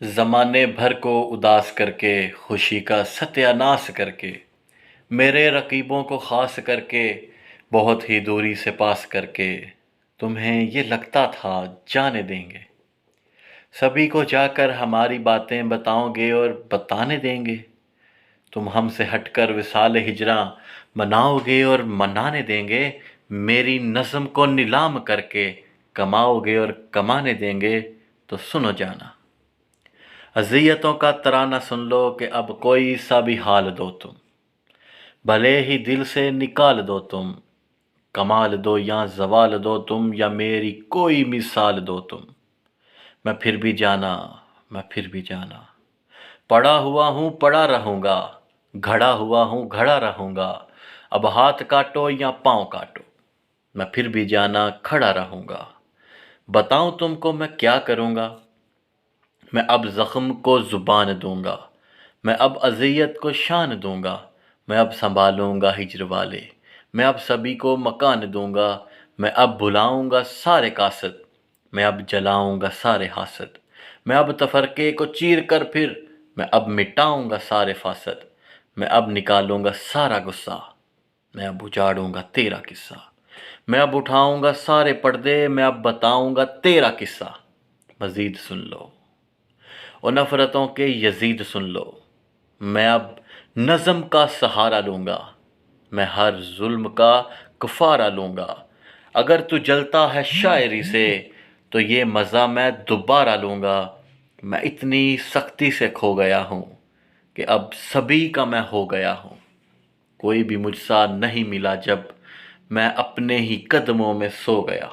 زمانے بھر کو اداس کر کے، خوشی کا ستیہ ناس کر کے، میرے رقیبوں کو خاص کر کے، بہت ہی دوری سے پاس کر کے، تمہیں یہ لگتا تھا جانے دیں گے، سبھی کو جا کر ہماری باتیں بتاؤ گے اور بتانے دیں گے، تم ہم سے ہٹ کر وصال ہجراں مناؤ گے اور منانے دیں گے، میری نظم کو نیلام کر کے کماؤ گے اور کمانے دیں گے، تو سنو جانا، اذیتوں کا ترانہ سن لو کہ اب کوئی سا بھی حال دو تم، بھلے ہی دل سے نکال دو تم، کمال دو یا زوال دو تم، یا میری کوئی مثال دو تم، میں پھر بھی جانا، میں پھر بھی جانا، پڑا ہوا ہوں پڑا رہوں گا، گھڑا ہوا ہوں گھڑا رہوں گا، اب ہاتھ کاٹو یا پاؤں کاٹو، میں پھر بھی جانا کھڑا رہوں گا، بتاؤں تم کو میں کیا کروں گا، میں اب زخم کو زبان دوں گا، میں اب اذیت کو شان دوں گا، میں اب سنبھالوں گا ہجر والے، میں اب سبھی کو مکان دوں گا، میں اب بلاؤں گا سارے قاصد، میں اب جلاؤں گا سارے حاسد، میں اب تفرقے کو چیر کر پھر میں اب مٹاؤں گا سارے فاسد، میں اب نکالوں گا سارا غصہ، میں اب اجاڑوں گا تیرا قصہ، میں اب اٹھاؤں گا سارے پردے، میں اب بتاؤں گا تیرا قصہ، مزید سن لو اور نفرتوں کے یزید سن لو، میں اب نظم کا سہارا لوں گا، میں ہر ظلم کا کفارہ لوں گا، اگر تو جلتا ہے شاعری سے تو یہ مزہ میں دوبارہ لوں گا، میں اتنی سختی سے کھو گیا ہوں کہ اب سبھی کا میں ہو گیا ہوں، کوئی بھی مجھ سا نہیں ملا جب میں اپنے ہی قدموں میں سو گیا۔